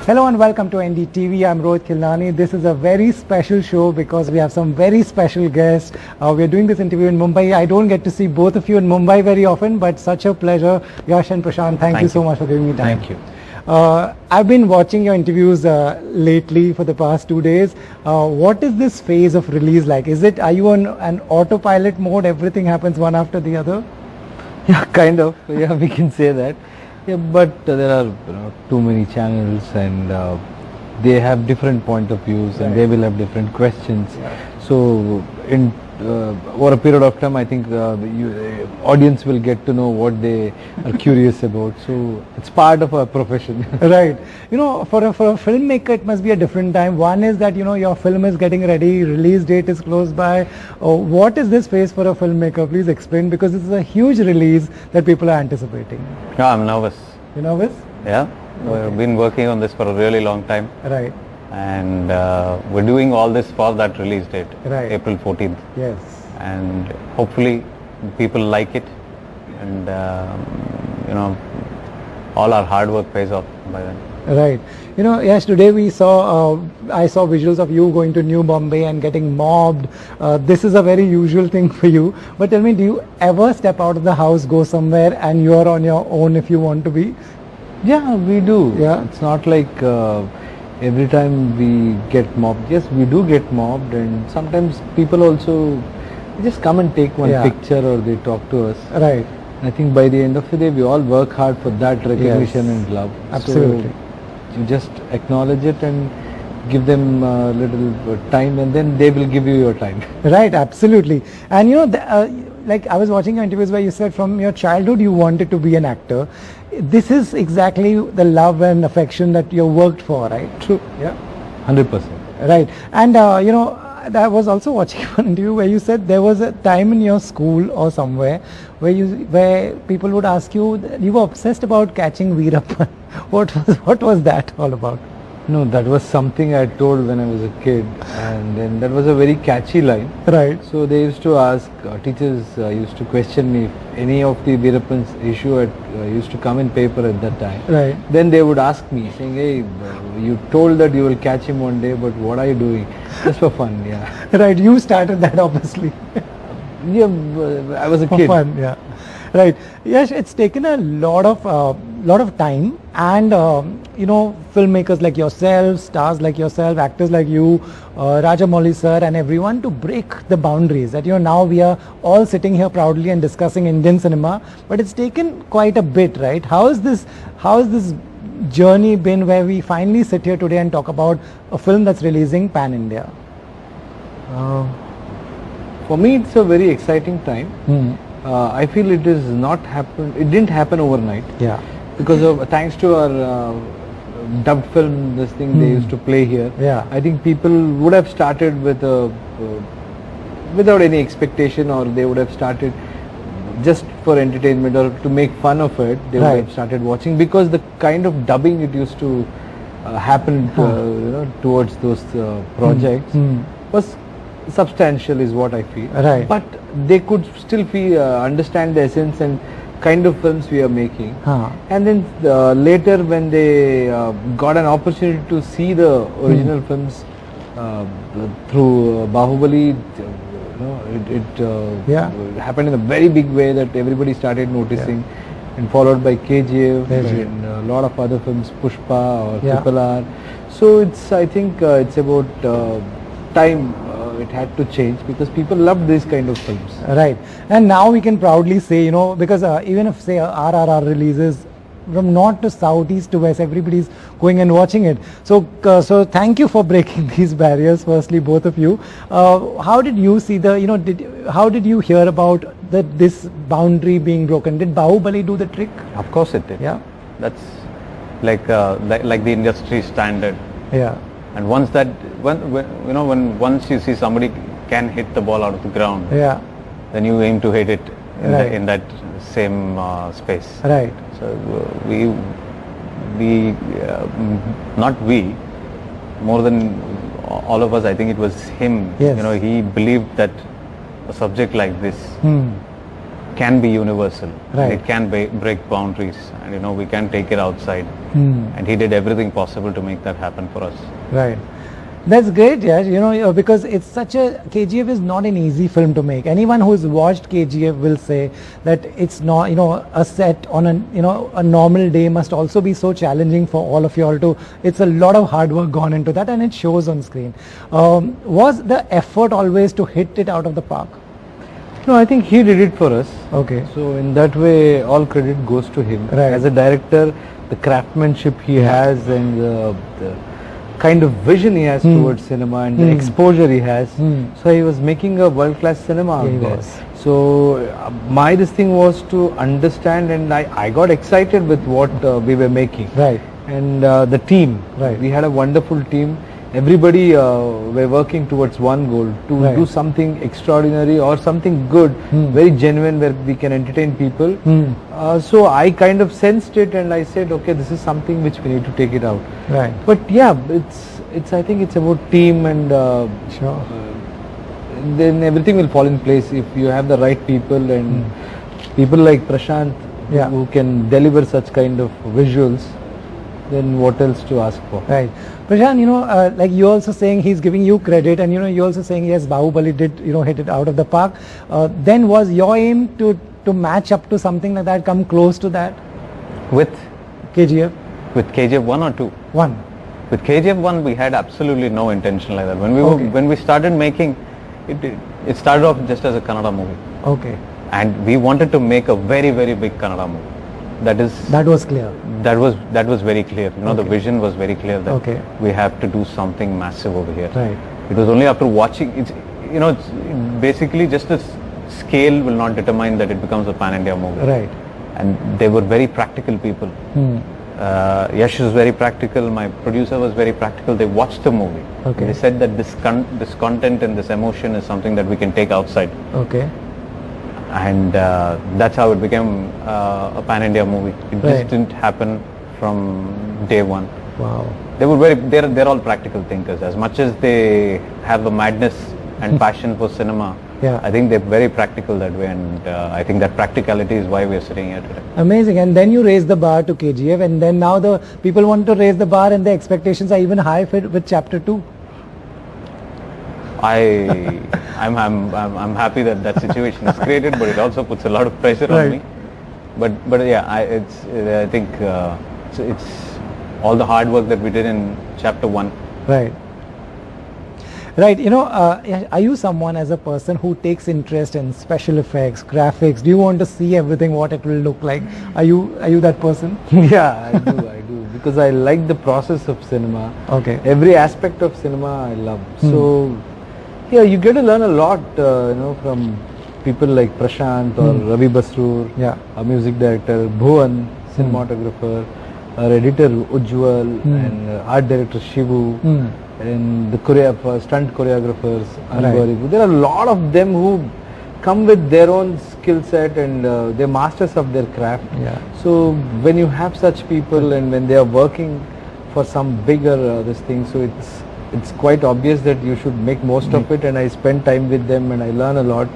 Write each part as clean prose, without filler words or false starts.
Hello and welcome to NDTV. I'm Rohit, Khilnani. This is a very special show because we have some very special guests. We're doing this interview in Mumbai. I don't get to see both of you in Mumbai very often, but such a pleasure. Yash and Prashanth, thank you so much for giving me time. Thank you. I've been watching your interviews lately for the past 2 days. What is this phase of release like? Are you on an autopilot mode? Everything happens one after the other? Yeah, kind of. Yeah, we can say that. Yeah, but there are too many channels and they have different point of views and they will have different questions. Yeah. So in over a period of time, I think the audience will get to know what they are curious about. So it's part of our profession. Right. For a filmmaker, it must be a different time. One is that your film is getting ready, release date is close by. What is this phase for a filmmaker? Please explain, because this is a huge release that people are anticipating. Yeah, I'm nervous. You're nervous? Yeah. Okay. We've been working on this for a really long time. Right. And we're doing all this for that release date, right. April 14th. Yes. And hopefully people like it, and all our hard work pays off by then. Right. Yes, today I saw visuals of you going to New Bombay and getting mobbed. This is a very usual thing for you. But tell me, do you ever step out of the house, go somewhere and you're on your own if you want to be? Yeah, we do. Yeah. It's not like every time we get mobbed. Yes, we do get mobbed, and sometimes people also just come and take one picture or they talk to us. Right. I think by the end of the day, we all work hard for that recognition and love. Absolutely. So you just acknowledge it and give them a little time, and then they will give you your time. Right, absolutely. And like I was watching your interviews where you said from your childhood you wanted to be an actor. This is exactly the love and affection that you worked for, right? True. Yeah. 100%. Right. And I was also watching one interview where you said there was a time in your school or somewhere where people would ask you were obsessed about catching Veerappan. What was that all about? No, that was something I told when I was a kid, and then that was a very catchy line. Right. So they used to ask, teachers used to question me if any of the Veerappan's issue used to come in paper at that time. Right. Then they would ask me, saying, hey, you told that you will catch him one day, but what are you doing? Just for fun, yeah. Right, you started that obviously. Yeah, I was a kid. For fun, yeah. Right. Yes, it's taken a lot of time, and filmmakers like yourself, stars like yourself, actors like you, Rajamouli sir, and everyone to break the boundaries. That now we are all sitting here proudly and discussing Indian cinema, but it's taken quite a bit, right? How is this journey been, where we finally sit here today and talk about a film that's releasing pan India? For me, it's a very exciting time. I feel it didn't happen overnight. Yeah. Because of thanks to our dubbed film, this thing they used to play here. Yeah. I think people would have started with without any expectation, or they would have started just for entertainment or to make fun of it. They would have started watching, because the kind of dubbing it used to happen towards those projects was substantial, is what I feel. Right. But they could still understand the essence and kind of films we are making. And then later, when they got an opportunity to see the original films through Bahubali, it happened in a very big way that everybody started noticing, and followed by KGF and a lot of other films, Pushpa or Triple R. So I think it's about time. It had to change, because people love these kind of films. Right. And now we can proudly say, because even if say RRR releases from north to south, east to west, everybody's going and watching it. So thank you for breaking these barriers, firstly, both of you. How did you see how did you hear about this boundary being broken? Did Bahubali do the trick? Of course it did. Yeah. That's like the industry standard. Yeah. And once once you see somebody can hit the ball out of the ground, then you aim to hit it in that same space. Right. So not we, more than all of us, I think it was him. Yes. He believed that a subject like this can be universal. Right. It can break boundaries, and you know, we can take it outside. And he did everything possible to make that happen for us. Right. That's great, yeah. You know, because it's such a KGF is not an easy film to make. Anyone who's watched KGF will say that it's not, you know, a set on a normal day must also be so challenging for all of you all to. It's a lot of hard work gone into that, and it shows on screen. Was the effort always to hit it out of the park? No, I think he did it for us. Okay. So in that way, all credit goes to him. Right. As a director, the craftsmanship he has and the kind of vision he has towards cinema and the exposure he has. So he was making a world-class cinema out there. So my this thing was to understand, and I got excited with what we were making. Right. And the team. Right. We had a wonderful team. Everybody were working towards one goal, to do something extraordinary or something good, very genuine, where we can entertain people. So I kind of sensed it, and I said, okay, this is something which we need to take it out. Right. But yeah, it's I think it's about team, and Sure. then everything will fall in place if you have the right people, and people like Prashanth who can deliver such kind of visuals. Then what else to ask for? Right. Prashanth, you know, like you're also saying he's giving you credit, and you know, you're also saying yes, Bahubali did, you know, hit it out of the park. Then was your aim to match up to something like that, come close to that? With KGF? With KGF 1 or 2? 1. With KGF 1, we had absolutely no intention like that. When we when we started making it started off just as a Kannada movie. Okay. And we wanted to make a very, very big Kannada movie. That was clear. That was very clear. You know, the vision was very clear that we have to do something massive over here. Right. It was only after watching it, you know, it's basically just the scale will not determine that it becomes a pan-India movie. Right. And they were very practical people. Yash was very practical. My producer was very practical. They watched the movie. Okay. They said that this content and this emotion is something that we can take outside. Okay. And that's how it became a pan-India movie. It just didn't happen from day one. Wow. They were they're all practical thinkers. As much as they have a madness and passion for cinema, I think they're very practical that way, and I think that practicality is why we're sitting here today. Amazing. And then you raise the bar to KGF, and then now the people want to raise the bar, and the expectations are even high with chapter 2. I'm happy that situation is created, but it also puts a lot of pressure on me. But yeah, I think it's all the hard work that we did in chapter 1. Right. Right. You know, are you someone as a person who takes interest in special effects, graphics? Do you want to see everything what it will look like? Are you that person? Yeah, I do because I like the process of cinema. Okay. Every aspect of cinema I love. So yeah, you get to learn a lot, you know, from people like Prashanth or Ravi Basroor, a music director, Bhuvan, cinematographer, our editor Ujjwal, and art director Shivu, and the stunt choreographers, There are a lot of them who come with their own skill set, and they're masters of their craft. So when you have such people and when they are working for some bigger this thing, so it's quite obvious that you should make most of it, and I spend time with them and I learn a lot,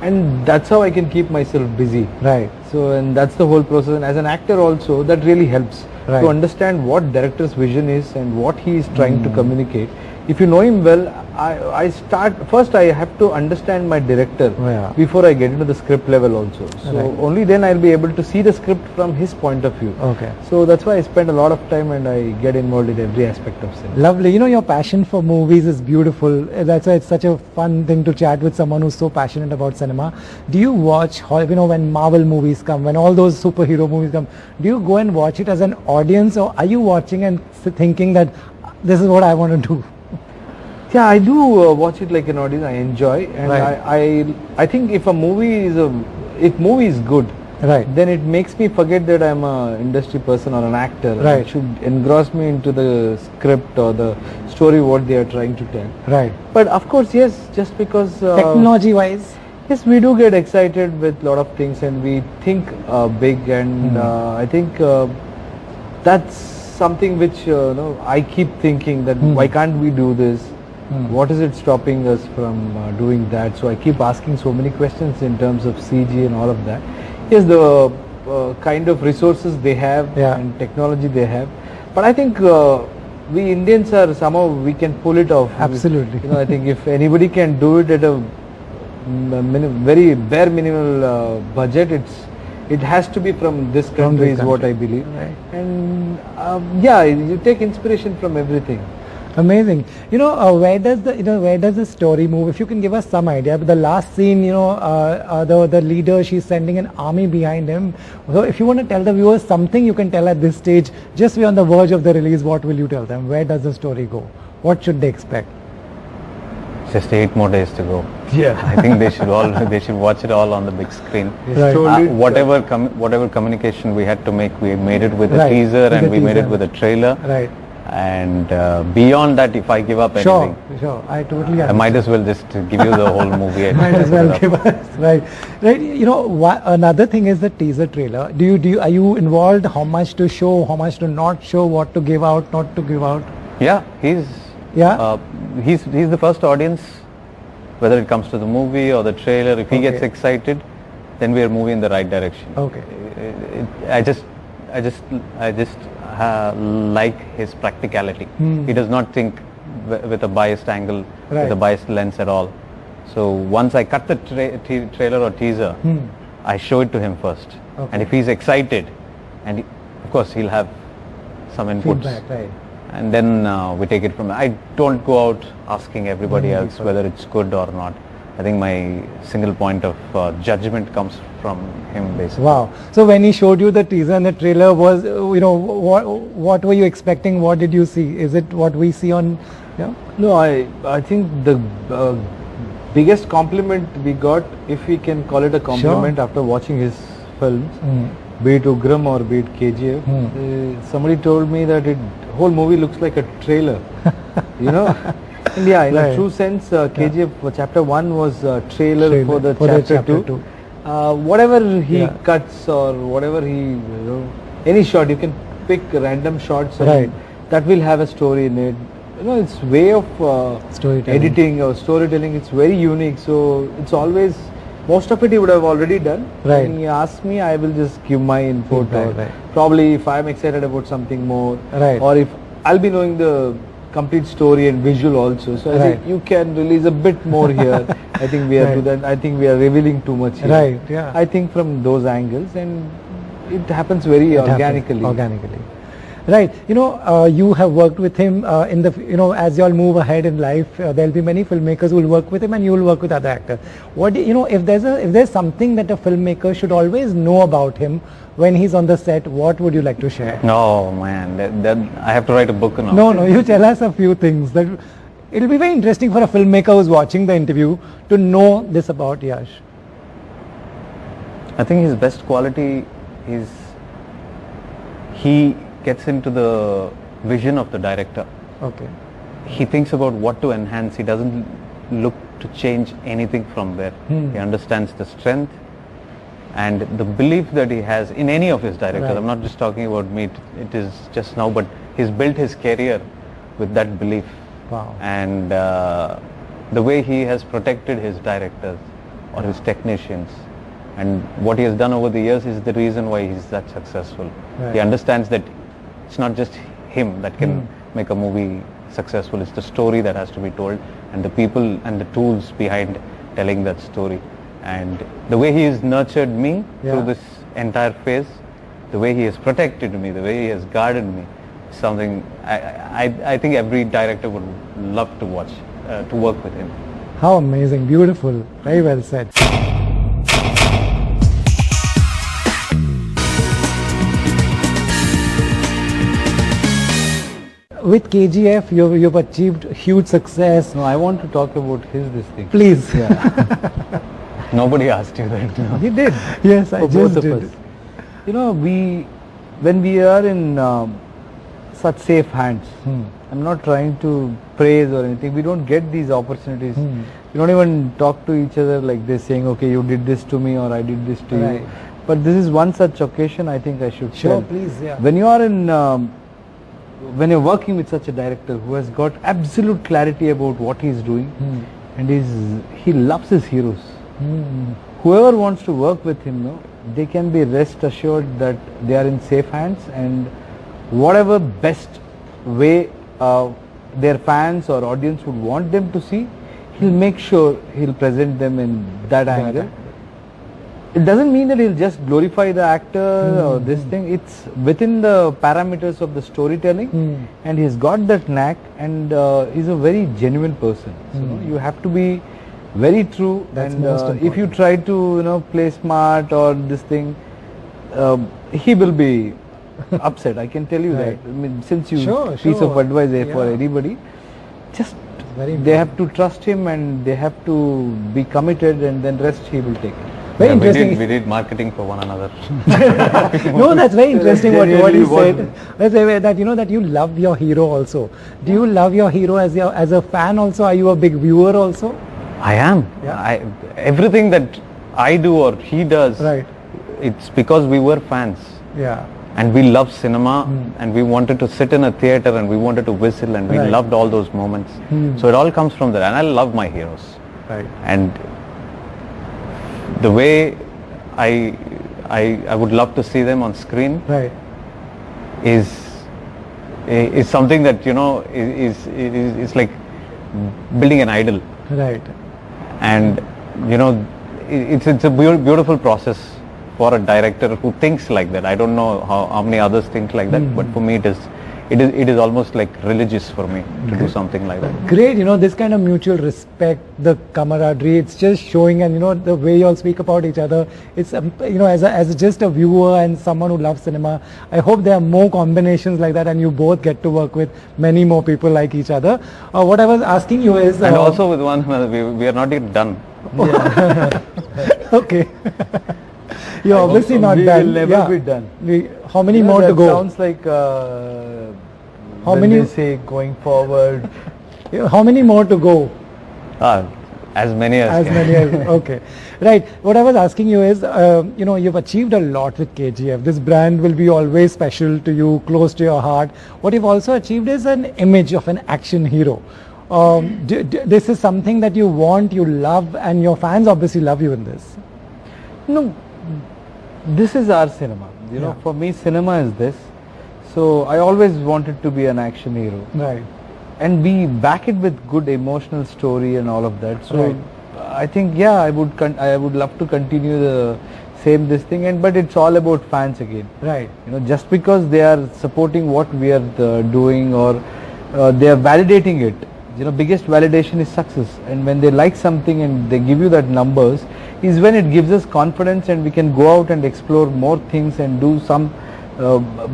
and that's how I can keep myself busy. Right. So, and that's the whole process, and as an actor also that really helps to understand what director's vision is and what he is trying to communicate. If you know him well, first I have to understand my director before I get into the script level also. So only then I'll be able to see the script from his point of view. Okay. So that's why I spend a lot of time and I get involved in every aspect of cinema. Lovely. You know, your passion for movies is beautiful. That's why it's such a fun thing to chat with someone who's so passionate about cinema. Do you watch, you know, when Marvel movies come, when all those superhero movies come, do you go and watch it as an audience, or are you watching and thinking that this is what I want to do? Yeah, I do watch it like an audience. I enjoy, and I think if a movie is good, then it makes me forget that I'm an industry person or an actor. It should engross me into the script or the story what they are trying to tell. Right. But of course, yes, just because technology wise, yes, we do get excited with a lot of things, and we think big, and I think that's something which I keep thinking that why can't we do this? What is it stopping us from doing that? So I keep asking so many questions in terms of CG and all of that. Yes, the kind of resources they have and technology they have, but I think we Indians are somehow we can pull it off. Absolutely. I think if anybody can do it at a very bare minimal budget, it has to be from this country, is what I believe. Right. And you take inspiration from everything. Amazing. Where does the story move? If you can give us some idea. But the last scene, the leader, she's sending an army behind him. So if you want to tell the viewers something you can tell at this stage, just be on the verge of the release, what will you tell them? Where does the story go? What should they expect? Just 8 more days to go. Yeah. I think they should watch it all on the big screen. Right. Whatever communication we had to make, we made it with a Right. teaser With and a we made it teaser. with a trailer. Right. And beyond that, if I give up anything, Sure. I totally I might as well just give you the whole movie. and might as put it well up. give us right. Another thing is the teaser trailer. Are you involved? How much to show? How much to not show? What to give out? Not to give out? Yeah, he's the first audience, whether it comes to the movie or the trailer. If he gets excited, then we are moving in the right direction. Okay. I just like his practicality. He does not think with a biased angle, with a biased lens at all. So once I cut the trailer or teaser, I show it to him first. Okay. And if he's excited, and of course he'll have some inputs. Feedback, right. And then we take it from there. I don't go out asking everybody else whether it's good or not. I think my single point of judgment comes from him, basically. Wow. So when he showed you the teaser and the trailer, was what were you expecting? What did you see? Is it what we see on? Yeah. No, I think the biggest compliment we got, if we can call it a compliment, after watching his films, be it Ugram or be it KGF, somebody told me that whole movie looks like a trailer. And yeah, in a true sense, KGF chapter 1 was a trailer for the chapter 2. Whatever he cuts or whatever any shot, you can pick random shots and that will have a story in it. It's way of editing or storytelling. It's very unique. So it's always, most of it he would have already done. Right. When he asks me, I will just give my input. Right. Probably if I'm excited about something more, Right. or if I'll be knowing the complete story and visual also. So I think you can release a bit more here. I think we are to that. I think we are revealing too much here. Right. Yeah. I think from those angles, and it happens very organically. Right. You have worked with him in the, as you all move ahead in life, there'll be many filmmakers who will work with him and you will work with other actors. What, if there's something that a filmmaker should always know about him when he's on the set, what would you like to share? Oh man, I have to write a book now. No, you tell us a few things. That it'll be very interesting for a filmmaker who's watching the interview to know this about Yash. I think his best quality is he gets into the vision of the director. Okay. He thinks about what to enhance. He doesn't look to change anything from there. He understands the strength and the belief that he has in any of his directors. Right. I'm not just talking about me, it is just now, but he's built his career with that belief. Wow. And the way he has protected his directors or his technicians, and what he has done over the years is the reason why he's that successful. Right. He understands that it's not just him that can make a movie successful, it's the story that has to be told and the people and the tools behind telling that story. And the way he has nurtured me through this entire phase, the way he has protected me, the way he has guarded me, is something I think every director would love to watch, to work with him. How amazing, beautiful, very well said. With KGF, you've achieved huge success. No, I want to talk about this thing. Please. Yeah. Nobody asked you that. No. He did. Yes, I For just both of did. us. When we are in such safe hands, I'm not trying to praise or anything. We don't get these opportunities. We don't even talk to each other like this, saying, okay, you did this to me or I did this to you. But this is one such occasion I think I should Sure, tell. please, yeah. When you are in when you're working with such a director who has got absolute clarity about what he's doing, and he loves his heroes. Whoever wants to work with him, no, they can be rest assured that they are in safe hands, and whatever best way their fans or audience would want them to see, he'll make sure he'll present them in that angle. It doesn't mean that he'll just glorify the actor or this thing. It's within the parameters of the storytelling, and he's got that knack, and he's a very genuine person. So you have to be very true. That's and most if you try to play smart or this thing, he will be upset. I can tell you that. I mean, since you piece of advice there for anybody, just they have to trust him and they have to be committed, and then rest he will take. Very interesting. We did marketing for one another. No, that's very interesting what you said. That's that that you love your hero also. Do you love your hero as a fan also? Are you a big viewer also? I am. Yeah. Everything that I do or he does, it's because we were fans. Yeah. And we love cinema, and we wanted to sit in a theater and we wanted to whistle, and we loved all those moments. So it all comes from there, and I love my heroes. Right. And the way I would love to see them on screen is something that is like building an idol. Right. And it's a beautiful process for a director who thinks like that. I don't know how many others think like that, but for me it is almost like religious for me to do something like that. Great, this kind of mutual respect, the camaraderie, it's just showing, and the way you all speak about each other, it's as just a viewer and someone who loves cinema, I hope there are more combinations like that, and you both get to work with many more people like each other. What I was asking you is, and also with one another, we are not yet done. Yeah. Okay. You're obviously not done. We will never be done. How many more to go? Sounds like how many? They say going forward. How many more to go? As many as okay. Right. What I was asking you is, you've achieved a lot with KGF. This brand will be always special to you, close to your heart. What you've also achieved is an image of an action hero. This is something that you want, you love, and your fans obviously love you in this. No, this is our cinema. For me, cinema is this. So I always wanted to be an action hero. Right. And we back it with good emotional story and all of that. So I think, I would love to continue the same this thing. But it's all about fans again. Right. Just because they are supporting what we are doing, or they are validating it. Biggest validation is success, and when they like something and they give you that numbers, is when it gives us confidence, and we can go out and explore more things and do some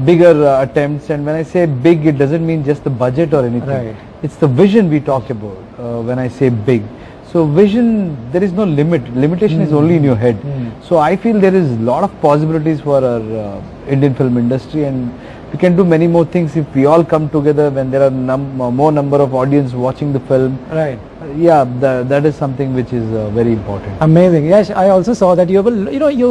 bigger attempts. And when I say big, it doesn't mean just the budget or anything. Right. It's the vision we talk about when I say big. So vision, there is no limit. Limitation is only in your head. So I feel there is a lot of possibilities for our Indian film industry, and we can do many more things if we all come together when there are more number of audience watching the film. Right. That is something which is very important. Amazing. Yes, I also saw that you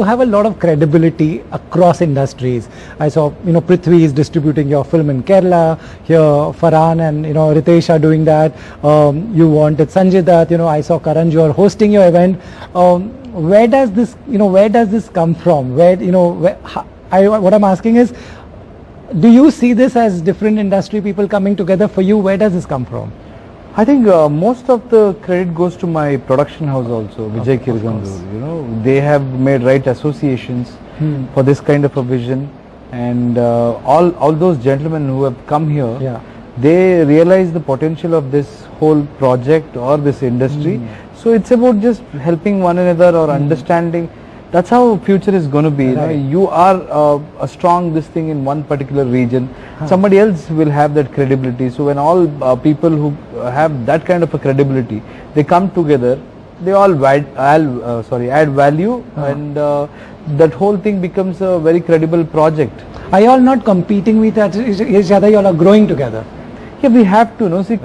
have a lot of credibility across industries. I saw Prithvi is distributing your film in Kerala. Here Farhan and Ritesh are doing that. You wanted Sanjay Dutt. I saw Karan, you are hosting your event. Where does this come from? What I'm asking is, do you see this as different industry people coming together? For you, where does this come from? I think most of the credit goes to my production house also, Vijay Kirgandur. They have made right associations for this kind of a vision, and all those gentlemen who have come here, they realize the potential of this whole project or this industry. So it's about just helping one another or understanding. That's how future is going to be. You are a strong this thing in one particular region. Somebody else will have that credibility. So when all people who have that kind of a credibility, they come together, they all add value, and that whole thing becomes a very credible project. Are you all not competing with each other? You all are growing together. Yeah, we have to. See,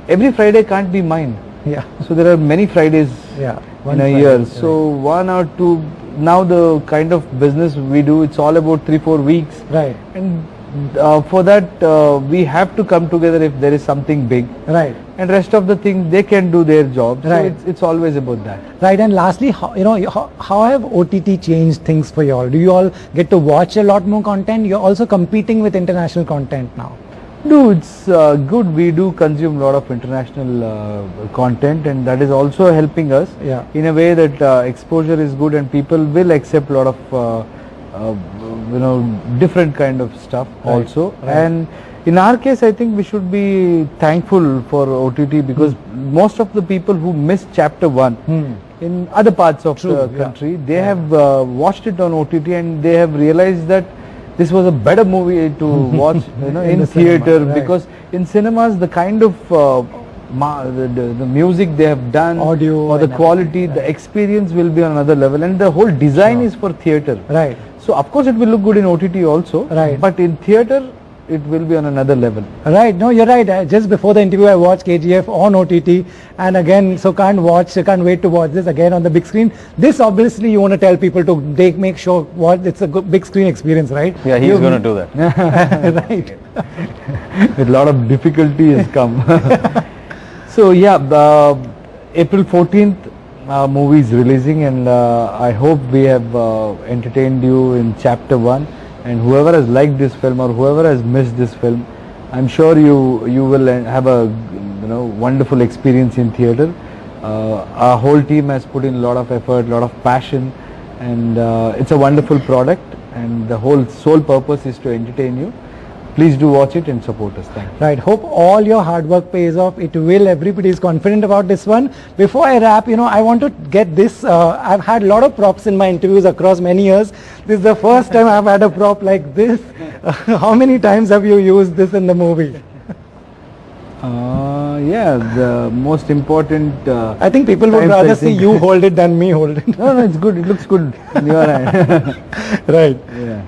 every Friday can't be mine. Yeah. So there are many Fridays in a year. So 1 or 2. Now the kind of business we do, it's all about 3-4 weeks. Right. And for that we have to come together if there is something big, Right. and rest of the things they can do their job. Right. So it's always about that. Right, and lastly, how have OTT changed things for you all? Do you all get to watch a lot more content? You're also competing with international content now. No, it's good. We do consume a lot of international content, and that is also helping us Yeah. in a way that exposure is good, and people will accept a lot of different kind of stuff Right, also. right. And in our case, I think we should be thankful for OTT, because most of the people who missed chapter 1 in other parts of True, the yeah. country, they have watched it on OTT, and they have realized that this was a better movie to watch In in the theater, cinema, right. because in cinemas the kind of the music they have done, Audio or the and quality, everything, the right. experience will be on another level, and the whole design Sure. is for theater. Right. So of course it will look good in OTT also, Right. but in theater it will be on another level. Right, no, you're right. Just before the interview, I watched KGF on OTT, and again, so can't wait to watch this again on the big screen. This obviously you want to tell people to make sure it's a good big screen experience, right? Yeah, he's going to do that. Right. With a lot of difficulty has come. So yeah, April 14th movie is releasing, and I hope we have entertained you in chapter 1. And whoever has liked this film, or whoever has missed this film, I'm sure you will have a wonderful experience in theater. Our whole team has put in a lot of effort, a lot of passion, and it's a wonderful product, and the whole sole purpose is to entertain you. Please do watch it and support us. Thank you. Right. Hope all your hard work pays off. It will. Everybody is confident about this one. Before I wrap, I want to get this. I've had a lot of props in my interviews across many years. This is the first time I've had a prop like this. How many times have you used this in the movie? Yeah, the most important. I think people would times, rather I see think. you hold it than me hold it. No, it's good. It looks good in your hand. Right. Yeah.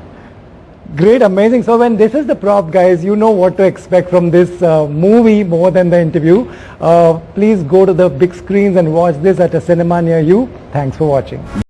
Great, amazing. So when this is the prop, guys, you know what to expect from this movie more than the interview. Please go to the big screens and watch this at a cinema near you. Thanks for watching.